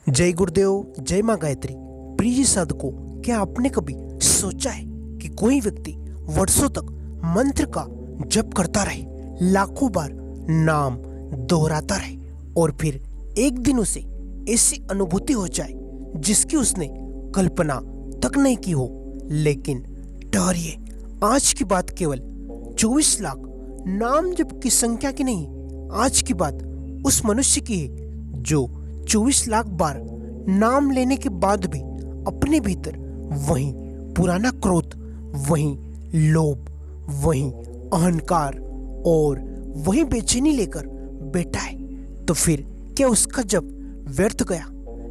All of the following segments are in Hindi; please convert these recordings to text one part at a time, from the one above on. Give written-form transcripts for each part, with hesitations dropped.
जय गुरुदेव, जय माँ गायत्री। प्रिय साधकों, क्या आपने कभी सोचा है कि कोई व्यक्ति वर्षों तक मंत्र का जप करता रहे, लाखों बार नाम दोहराता रहे और फिर एक दिन उसे ऐसी अनुभूति हो जाए जिसकी उसने कल्पना तक नहीं की हो। लेकिन ठहरिए, आज की बात केवल 24 लाख नाम जप की संख्या की नहीं, आज की बात उस मनुष्य की है जो 24 लाख बार नाम लेने के बाद भी अपने भीतर वही पुराना क्रोध, वही लोभ, वही अहंकार और वही बेचैनी लेकर बैठा है। तो फिर क्या उसका जप व्यर्थ गया?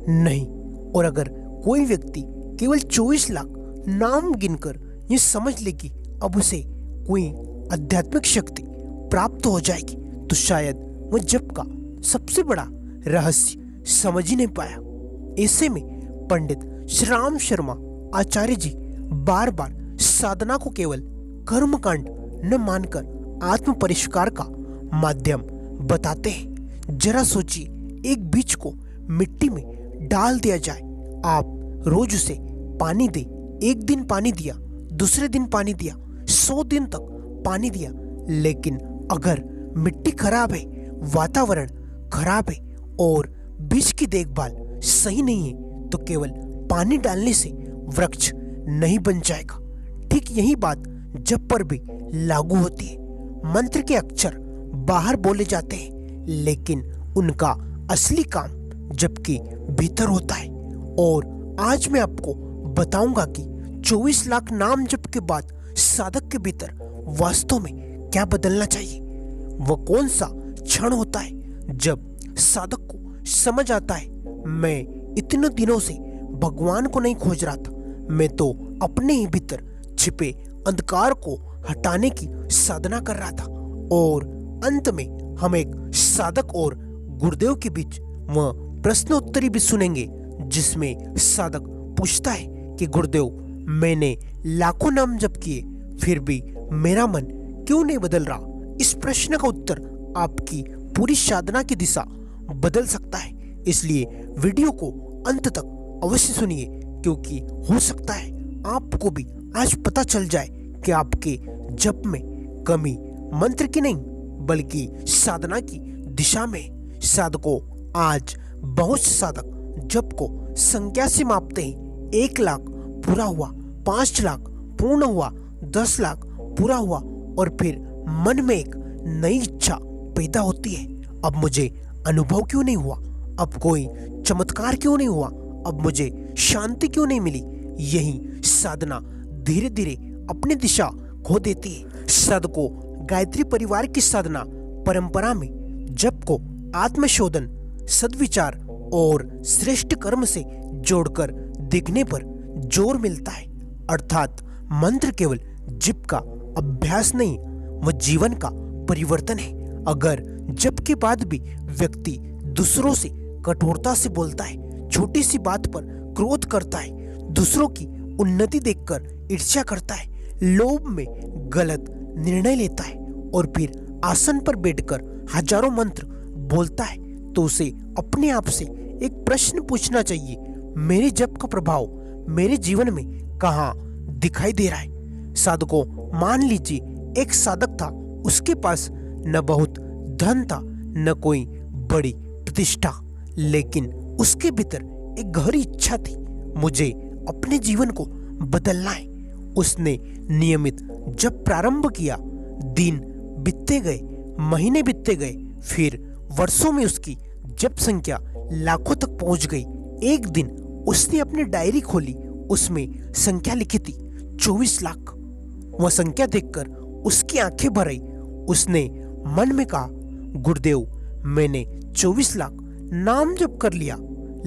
नहीं। और अगर कोई व्यक्ति केवल 24 लाख नाम गिनकर ये समझ ले कि अब उसे कोई आध्यात्मिक शक्ति प्राप्त हो जाएगी, तो शायद वह जप का सबसे बड़ा रहस्य समझ ही नहीं पाया। ऐसे में पंडित श्री राम शर्मा आचार्य जी बार बार साधना को केवल कर्मकांड न मानकर आत्म परिष्कार का माध्यम बताते हैं। जरा सोचिए, एक बीज को मिट्टी में डाल दिया जाए, आप रोज उसे पानी दे। एक दिन पानी दिया, दूसरे दिन पानी दिया, 100 दिन तक पानी दिया, लेकिन अगर मिट्टी खराब है, वातावरण खराब है और बीज की देखभाल सही नहीं है, तो केवल पानी डालने से वृक्ष नहीं बन जाएगा। ठीक यही बात जप पर भी लागू होती है। मंत्र के अक्षर बाहर बोले जाते हैं, लेकिन उनका असली काम जप के भीतर होता है। और आज मैं आपको बताऊंगा कि 24 लाख नाम जप के बाद साधक के भीतर वास्तव में क्या बदलना चाहिए। वह कौन सा क्षण होता है जब साधक को समझ आता है, मैं इतने दिनों से भगवान को नहीं खोज रहा था, मैं तो अपने ही भीतर छिपे अंधकार को हटाने की साधना कर रहा था। और अंत में हम एक साधक और गुरुदेव के बीच वह प्रश्नोत्तरी भी सुनेंगे, जिसमें साधक पूछता है कि गुरुदेव, मैंने लाखों नाम जप किए, फिर भी मेरा मन क्यों नहीं बदल रहा? इस प्रश्न का उत्तर आपकी पूरी साधना की दिशा बदल सकता है। इसलिए वीडियो को अंत तक अवश्य सुनिए, क्योंकि हो सकता है आपको भी आज पता चल जाए कि आपके जप में कमी मंत्र की नहीं बल्कि साधना की दिशा में। साधकों, आज बहुत से साधक जप को संख्या से मापते हैं। 1 लाख पूरा हुआ, 5 लाख पूर्ण हुआ, 10 लाख पूरा हुआ, और फिर मन में एक नई इच्छा पैदा होती है। अब मुझे अनुभव क्यों नहीं हुआ? अब कोई चमत्कार क्यों नहीं हुआ? अब मुझे शांति क्यों नहीं मिली? यही साधना धीरे धीरे अपनी दिशा खो देती है। साधकों, गायत्री परिवार की साधना परंपरा में जप को आत्मशोधन, सद्विचार और श्रेष्ठ कर्म से जोड़कर देखने पर जोर मिलता है। अर्थात मंत्र केवल जप का अभ्यास नहीं, वह जीवन का परिवर्तन है। अगर जप के बाद भी व्यक्ति दूसरों से कठोरता से बोलता है, छोटी सी बात पर क्रोध करता है, दूसरों की उन्नति देखकर ईर्ष्या करता है, लोभ में गलत निर्णय लेता है और फिर आसन पर बैठकर हजारों मंत्र बोलता है, तो उसे अपने आप से एक प्रश्न पूछना चाहिए, मेरे जप का प्रभाव मेरे जीवन में कहाँ दिखाई दे रहा है? साधकों, मान लीजिए एक साधक था, उसके पास न बहुत धन था, न कोई बड़ी प्रतिष्ठा, लेकिन उसके भीतर एक गहरी इच्छा थी, मुझे अपने जीवन को बदलना है। उसने नियमित जब प्रारंभ किया, दिन बीतते गए, महीने बीतते गए, फिर वर्षों में उसकी जप संख्या लाखों तक पहुंच गई। एक दिन उसने अपनी डायरी खोली, उसमें संख्या लिखी थी 24 लाख। वह संख्या देखकर उसकी आंखें भर आई। उसने मन में कहा, गुरुदेव, मैंने 24 लाख नाम जप कर लिया।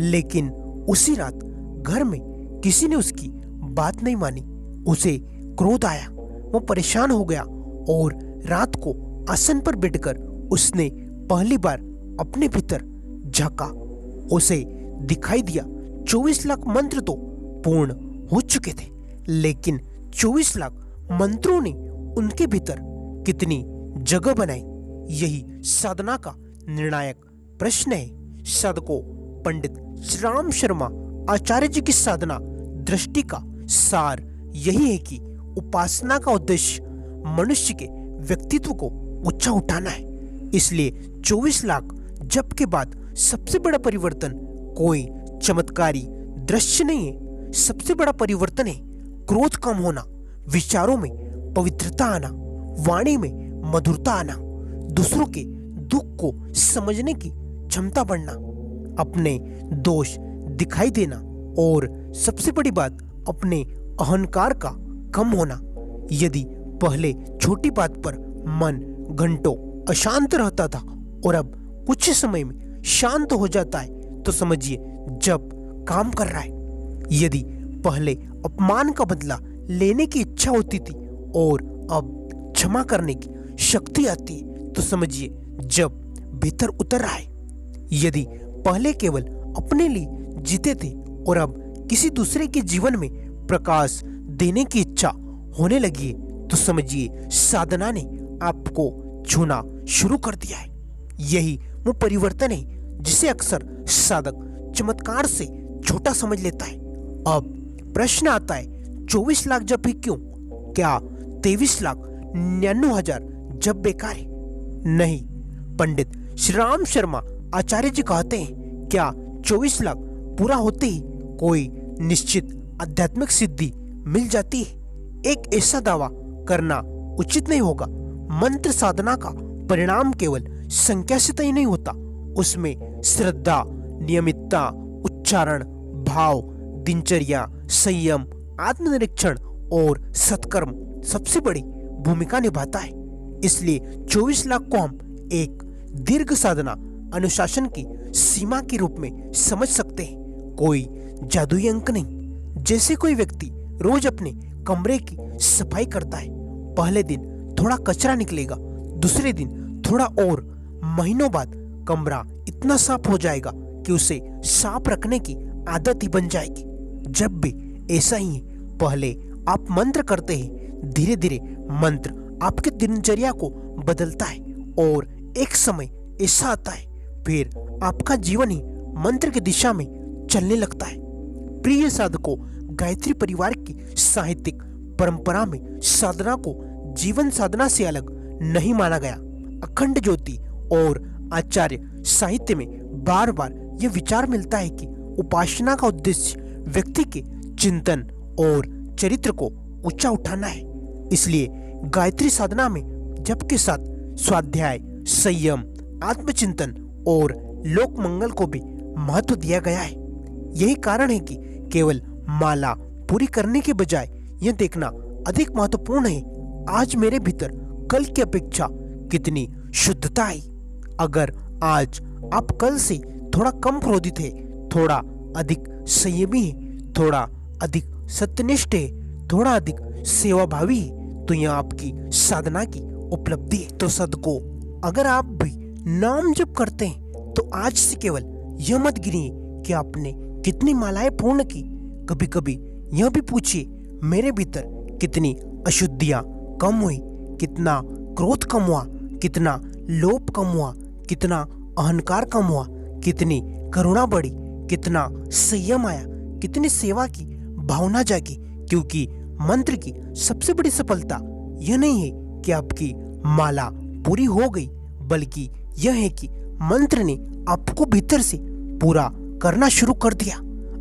लेकिन उसी रात घर में किसी ने उसकी बात नहीं मानी। उसे क्रोध आया, वो परेशान हो गया और रात को आसन पर बैठकर उसने पहली बार अपने भीतर झांका। उसे दिखाई दिया 24 लाख मंत्र तो पूर्ण हो चुके थे, लेकिन 24 लाख मंत्रों ने उनके भीतर कितनी जगह बनाई? यही साधना का निर्णायक प्रश्न है। साधकों, पंडित श्री राम शर्मा आचार्य जी की साधना दृष्टि का सार यही है कि उपासना का उद्देश्य मनुष्य के व्यक्तित्व को ऊंचा उठाना है। इसलिए 24 लाख जप के बाद सबसे बड़ा परिवर्तन कोई चमत्कारी दृश्य नहीं है। सबसे बड़ा परिवर्तन है क्रोध कम होना, विचारों में पवित्रता आना, वाणी में मधुरता आना, दूसरों के दुख को समझने की क्षमता बढ़ना, अपने दोष दिखाई देना और सबसे बड़ी बात अपने अहंकार का कम होना। यदि पहले छोटी बात पर मन घंटों अशांत रहता था और अब कुछ समय में शांत हो जाता है तो समझिए जब काम कर रहा है। यदि पहले अपमान का बदला लेने की इच्छा होती थी और अब क्षमा करने की शक्ति आती है तो समझिए जब भीतर उतर रहा है। यदि पहले केवल अपने लिए जीते थे और अब किसी दूसरे के जीवन में प्रकाश देने की इच्छा होने लगी है तो समझिए साधना ने आपको छूना शुरू कर दिया है। यही वो परिवर्तन है जिसे अक्सर साधक चमत्कार से छोटा समझ लेता है। अब प्रश्न आता है 24 लाख जप ही क्यों? क्या 23,99,000 जप बेकार है? नहीं, पंडित श्री राम शर्मा आचार्य जी कहते हैं क्या 24 लाख पूरा होते ही कोई निश्चित आध्यात्मिक सिद्धि मिल जाती है? एक ऐसा दावा करना उचित नहीं होगा। मंत्र साधना का परिणाम केवल संख्या से तय नहीं होता, उसमें श्रद्धा, नियमितता, उच्चारण, भाव, दिनचर्या, संयम, आत्मनिरीक्षण और सत्कर्म सबसे बड़ी भूमिका निभाता है। इसलिए 24 लाख को हम एक दीर्घ साधना अनुशासन की सीमा के रूप में समझ सकते हैं, कोई जादुई अंक नहीं। जैसे कोई व्यक्ति रोज अपने कमरे की सफाई करता है, पहले दिन थोड़ा कचरा निकलेगा, दूसरे दिन थोड़ा और, महीनों बाद कमरा इतना साफ हो जाएगा कि उसे साफ रखने की आदत ही बन जाएगी। जब भी ऐसा ही है, पहले आप मंत्र करते हैं, धीरे धीरे मंत्र आपकी दिनचर्या को बदलता है और एक समय ऐसा आता है फिर आपका जीवन ही मंत्र की दिशा में चलने लगता है। प्रिय साधकों, गायत्री परिवार की साहित्यिक परंपरा में साधना को जीवन साधना से अलग नहीं माना गया। अखंड ज्योति और आचार्य साहित्य में बार बार यह विचार मिलता है कि उपासना का उद्देश्य व्यक्ति के चिंतन और चरित्र को ऊंचा उठाना है। इसलिए गायत्री साधना में जप के साथ स्वाध्याय, संयम, आत्मचिंतन और लोक मंगल को भी महत्व दिया गया है। यही कारण है कि केवल माला पूरी करने के बजाय यह देखना अधिक महत्वपूर्ण है आज मेरे भीतर कल की अपेक्षा कितनी शुद्धता है। अगर आज आप कल से थोड़ा कम क्रोधित है, थोड़ा अधिक संयमी है, थोड़ा अधिक सत्यनिष्ठ है, थोड़ा अधिक सेवाभावी है तो यह आपकी साधना की उपलब्धि है। तो सदको, अगर आप भी नाम जप करते हैं तो आज से केवल यह मत गिनिए कि आपने कितनी मालाएं पूर्ण की, कभी कभी यह भी पूछिए मेरे भीतर कितनी अशुद्धियां कम हुई, कितना क्रोध कम हुआ, कितना लोभ कम हुआ, कितना अहंकार कम हुआ, कितनी करुणा बढ़ी, कितना संयम आया, कितनी सेवा की भावना जागी। क्योंकि मंत्र की सबसे बड़ी सफलता यह नहीं है कि आपकी माला पूरी हो गई, बल्कि यह है कि मंत्र ने आपको भीतर से पूरा करना शुरू कर दिया।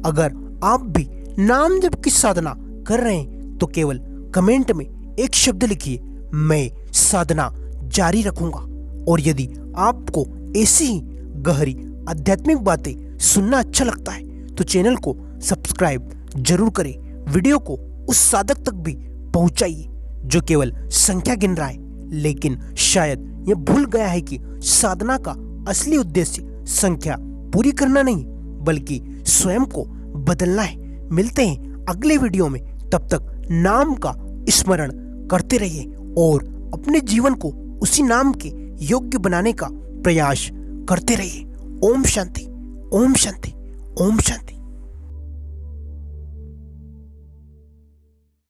अगर आप भी नाम जप की साधना कर रहे हैं तो केवल कमेंट में एक शब्द लिखिए, मैं साधना जारी रखूंगा। और यदि आपको ऐसी ही गहरी आध्यात्मिक बातें सुनना अच्छा लगता है तो चैनल को सब्सक्राइब जरूर करें, वीडियो को उस साधक तक भी पहुंचाइए जो केवल संख्या गिन रहा है लेकिन शायद यह भूल गया है कि साधना का असली उद्देश्य संख्या पूरी करना नहीं बल्कि स्वयं को बदलना है। मिलते हैं अगले वीडियो में, तब तक नाम का स्मरण करते रहिए और अपने जीवन को उसी नाम के योग्य बनाने का प्रयास करते रहिए। ओम शांति, ओम शांति, ओम शांति।